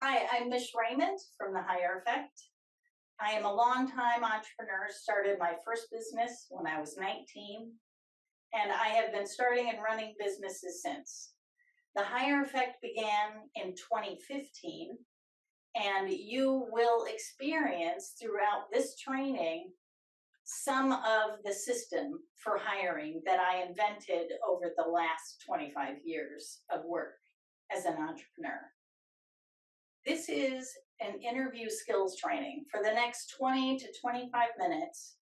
Hi, I'm Miche Rayment from The Higher Effect. I am a longtime entrepreneur, started my first business when I was 19, and I have been starting and running businesses since. The Higher Effect began in 2015, and you will experience throughout this training some of the system for hiring that I invented over the last 25 years of work as an entrepreneur. This is an interview skills training. For the next 20 to 25 minutes,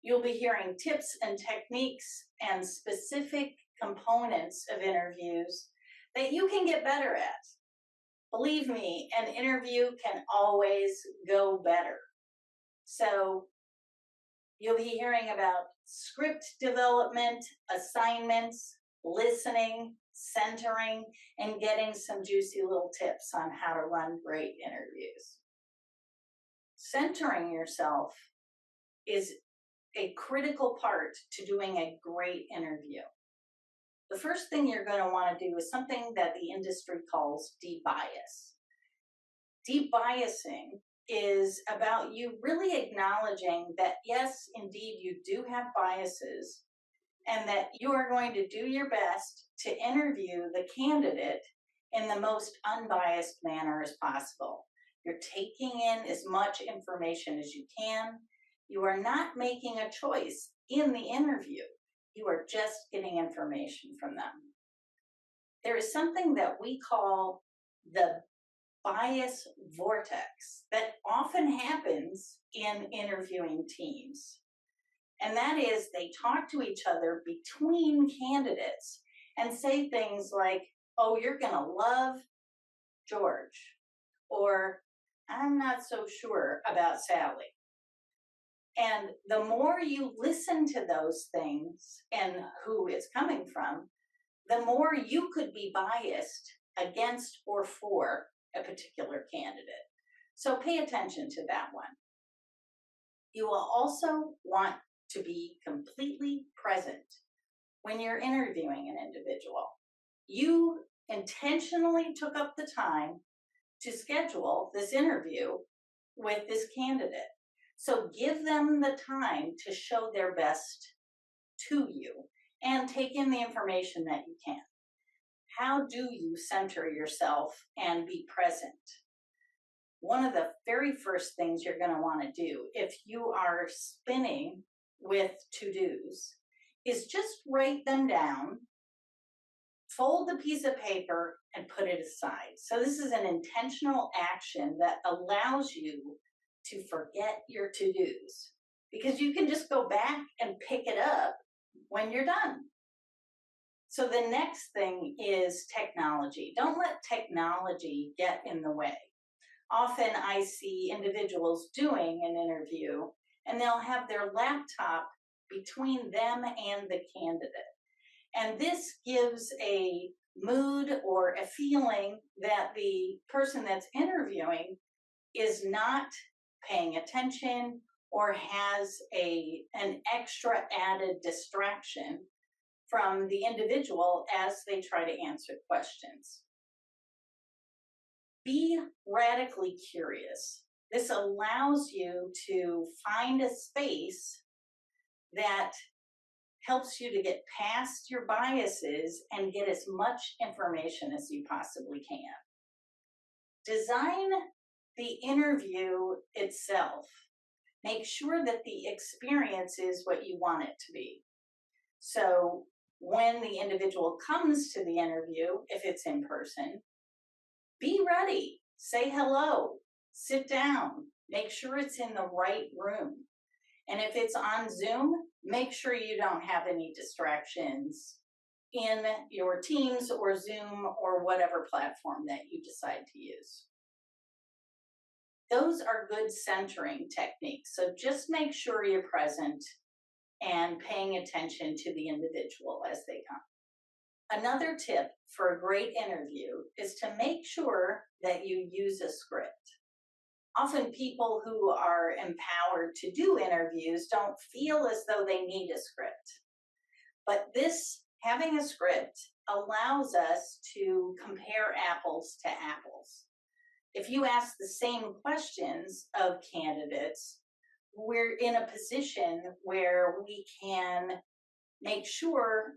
you'll be hearing tips and techniques and specific components of interviews that you can get better at. Believe me, an interview can always go better. So you'll be hearing about script development, assignments, listening, centering, and getting some juicy little tips on how to run great interviews. Centering yourself is a critical part to doing a great interview. The first thing you're going to want to do is something that the industry calls de-bias. De-biasing is about you really acknowledging that, yes, indeed, you do have biases, and that you are going to do your best to interview the candidate in the most unbiased manner as possible. You're taking in as much information as you can. You are not making a choice in the interview. You are just getting information from them. There is something that we call the bias vortex that often happens in interviewing teams. And that is, they talk to each other between candidates and say things like, oh, you're going to love George, or I'm not so sure about Sally. And the more you listen to those things and who it's coming from, the more you could be biased against or for a particular candidate. So pay attention to that one. You will also want to be completely present when you're interviewing an individual. You intentionally took up the time to schedule this interview with this candidate. So give them the time to show their best to you and take in the information that you can. How do you center yourself and be present? One of the very first things you're going to want to do if you are spinning with to-dos is just write them down, fold the piece of paper, and put it aside. So this is an intentional action that allows you to forget your to-dos, because you can just go back and pick it up when you're done. So the next thing is technology. Don't let technology get in the way. Often I see individuals doing an interview and they'll have their laptop between them and the candidate. And this gives a mood or a feeling that the person that's interviewing is not paying attention or has an extra added distraction from the individual as they try to answer questions. Be radically curious. This allows you to find a space that helps you to get past your biases and get as much information as you possibly can. Design the interview itself. Make sure that the experience is what you want it to be. So when the individual comes to the interview, if it's in person, be ready, say hello, sit down, make sure it's in the right room. And if it's on Zoom, make sure you don't have any distractions in your Teams or Zoom or whatever platform that you decide to use. Those are good centering techniques. So just make sure you're present and paying attention to the individual as they come. Another tip for a great interview is to make sure that you use a script. Often people who are empowered to do interviews don't feel as though they need a script. But having a script allows us to compare apples to apples. if you ask the same questions of candidates, we're in a position where we can make sure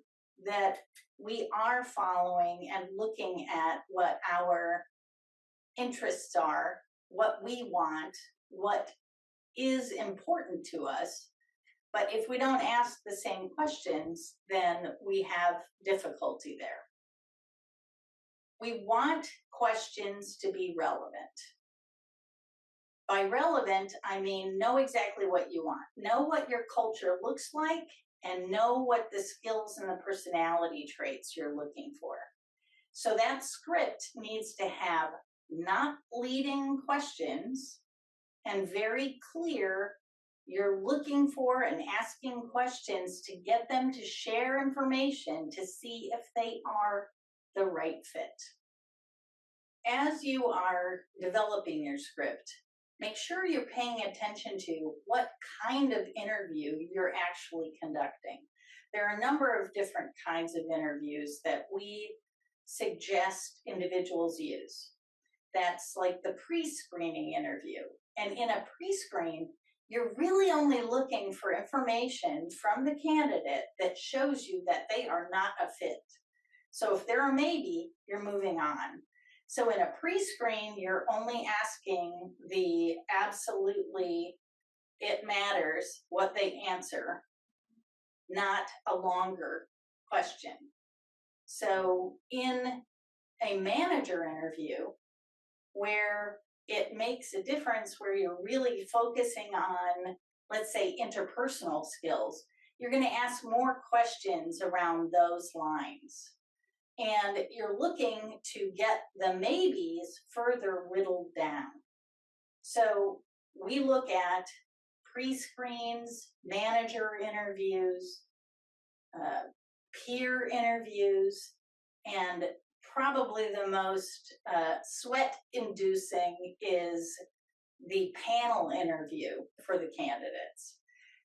that we are following and looking at what our interests are, what we want, what is important to us. But if we don't ask the same questions, then we have difficulty there. We want questions to be relevant. By relevant, I mean know exactly what you want. Know what your culture looks like and know what the skills and the personality traits you're looking for. So that script needs to have not leading questions and very clear you're looking for and asking questions to get them to share information to see if they are the right fit. As you are developing your script, make sure you're paying attention to what kind of interview you're actually conducting. There are a number of different kinds of interviews that we suggest individuals use. That's like the pre-screening interview. And in a pre-screen, you're really only looking for information from the candidate that shows you that they are not a fit. So if they're a maybe, you're moving on. So in a pre-screen, you're only asking the absolutely it matters what they answer, not a longer question. So in a manager interview, where it makes a difference, where you're really focusing on, let's say, interpersonal skills, you're going to ask more questions around those lines. And you're looking to get the maybes further whittled down. So we look at pre-screens, manager interviews, peer interviews, and probably the most sweat-inducing is the panel interview for the candidates.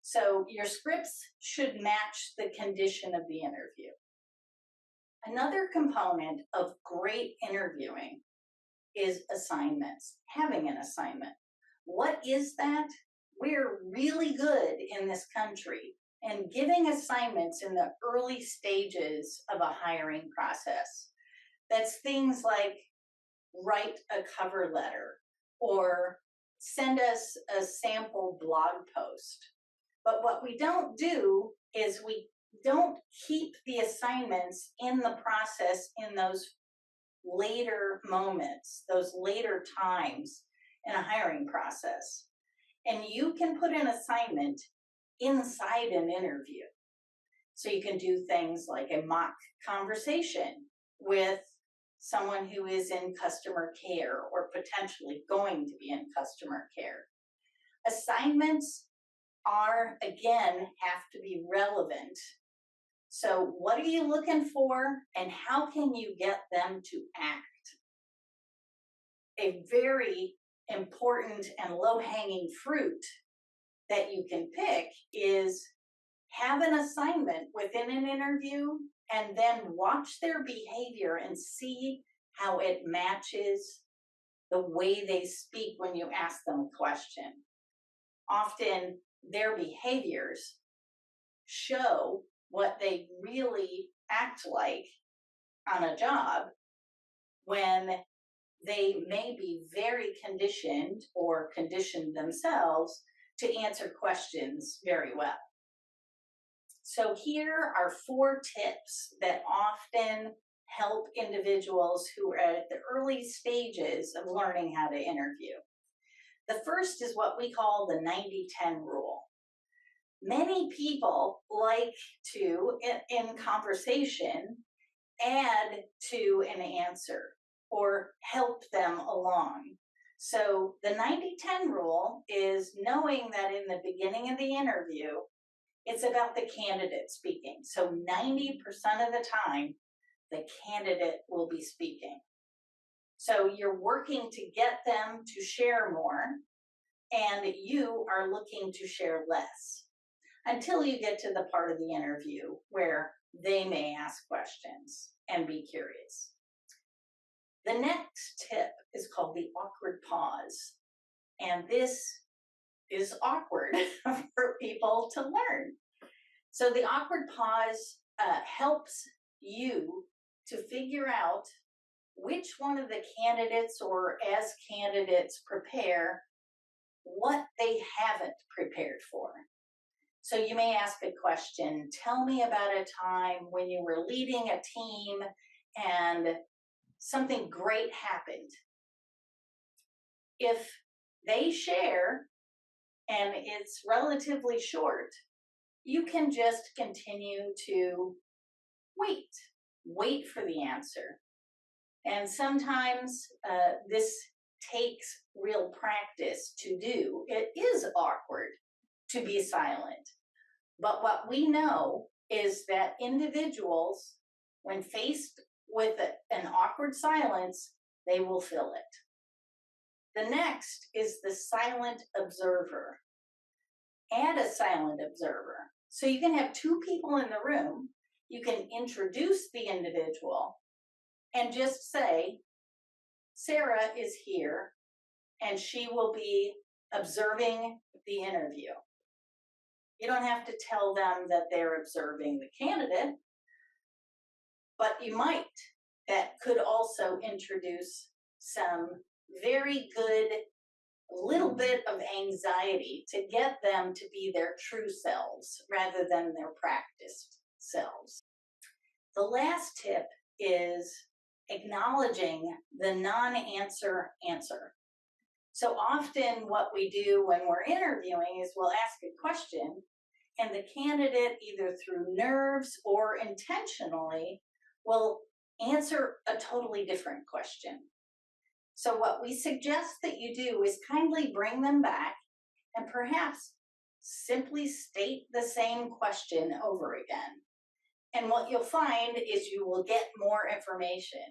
So your scripts should match the condition of the interview. Another component of great interviewing is assignments, having an assignment. What is that? We're really good in this country in giving assignments in the early stages of a hiring process. That's things like write a cover letter or send us a sample blog post. But what we don't do is we don't keep the assignments in the process in those later moments, those later times in a hiring process. And you can put an assignment inside an interview. So you can do things like a mock conversation with someone who is in customer care or potentially going to be in customer care. Assignments are, again, have to be relevant. So what are you looking for and how can you get them to act? A very important and low-hanging fruit that you can pick is have an assignment within an interview and then watch their behavior and see how it matches the way they speak when you ask them a question. Often their behaviors show what they really act like on a job when they may be very conditioned or conditioned themselves to answer questions very well. So here are 4 tips that often help individuals who are at the early stages of learning how to interview. The first is what we call the 90-10 rule. Many people like to, in conversation, add to an answer or help them along. So the 90-10 rule is knowing that in the beginning of the interview, it's about the candidate speaking. So 90% of the time, the candidate will be speaking. So you're working to get them to share more, and you are looking to share less until you get to the part of the interview where they may ask questions and be curious. The next tip is called the awkward pause. And this is awkward for people to learn. So the awkward pause helps you to figure out which one of the candidates, or as candidates prepare, what they haven't prepared for. So you may ask a question, tell me about a time when you were leading a team and something great happened. If they share and it's relatively short, you can just continue to wait for the answer. And sometimes this takes real practice to do. It is awkward to be silent. But what we know is that individuals, when faced with an awkward silence, they will fill it. The next is the silent observer. Add a silent observer. So you can have two people in the room. You can introduce the individual and just say, Sarah is here and she will be observing the interview. You don't have to tell them that they're observing the candidate, but you might. That could also introduce some very good little bit of anxiety to get them to be their true selves rather than their practiced selves. The last tip is acknowledging the non-answer answer. So often what we do when we're interviewing is we'll ask a question and the candidate, either through nerves or intentionally, will answer a totally different question. So what we suggest that you do is kindly bring them back and perhaps simply state the same question over again. And what you'll find is you will get more information.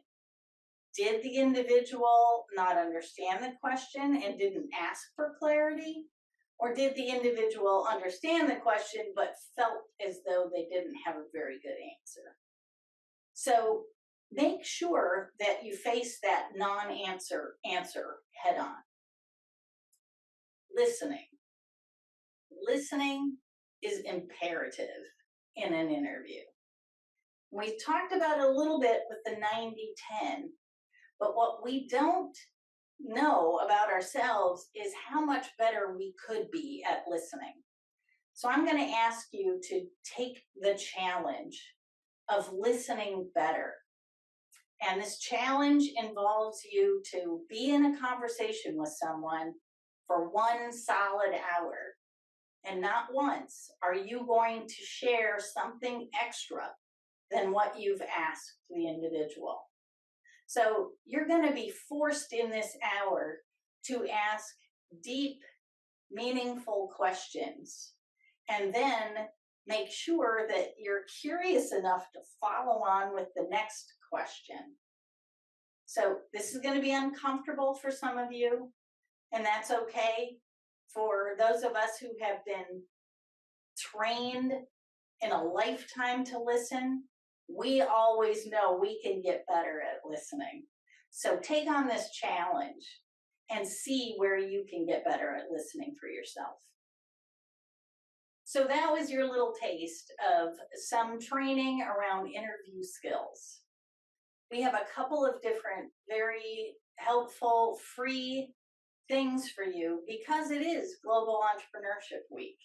Did the individual not understand the question and didn't ask for clarity? Or did the individual understand the question but felt as though they didn't have a very good answer? So make sure that you face that non-answer answer head on. Listening. Listening is imperative in an interview. We talked about it a little bit with the 90-10, but what we don't know about ourselves is how much better we could be at listening. So I'm going to ask you to take the challenge of listening better. And this challenge involves you to be in a conversation with someone for 1 solid hour. And not once are you going to share something extra than what you've asked the individual. So you're going to be forced in this hour to ask deep, meaningful questions, and then make sure that you're curious enough to follow on with the next question. So this is going to be uncomfortable for some of you, and that's okay. For those of us who have been trained in a lifetime to listen, we always know we can get better at listening. So take on this challenge and see where you can get better at listening for yourself. So that was your little taste of some training around interview skills. We have a couple of different very helpful free things for you because it is Global Entrepreneurship Week.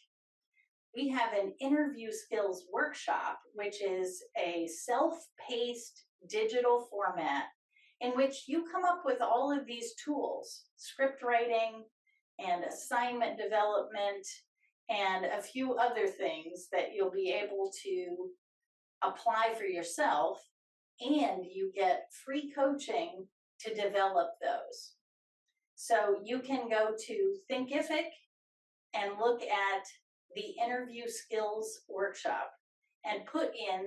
We have an interview skills workshop, which is a self-paced digital format in which you come up with all of these tools, script writing and assignment development and a few other things that you'll be able to apply for yourself, and you get free coaching to develop those. So you can go to Thinkific and look at the interview skills workshop and put in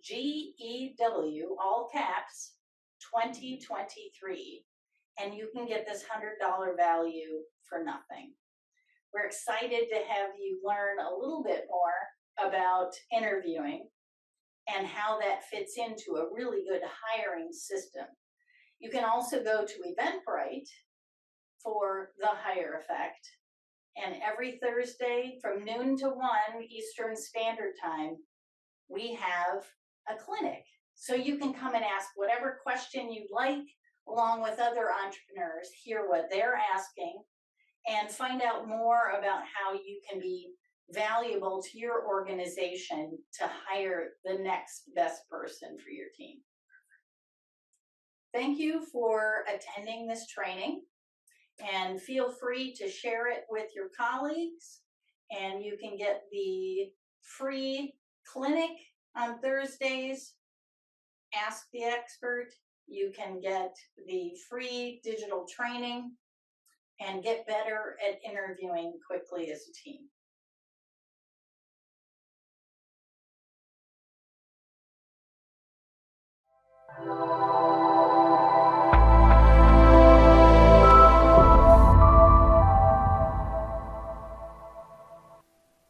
GEW, all caps, 2023, and you can get this $100 value for nothing. We're excited to have you learn a little bit more about interviewing and how that fits into a really good hiring system. You can also go to Eventbrite for the higher effect. And every Thursday from noon to 1 Eastern Standard Time, we have a clinic. So you can come and ask whatever question you'd like, along with other entrepreneurs, hear what they're asking, and find out more about how you can be valuable to your organization to hire the next best person for your team. Thank you for attending this training, and feel free to share it with your colleagues, and you can get the free clinic on Thursdays, Ask the Expert. You can get the free digital training and get better at interviewing quickly as a team.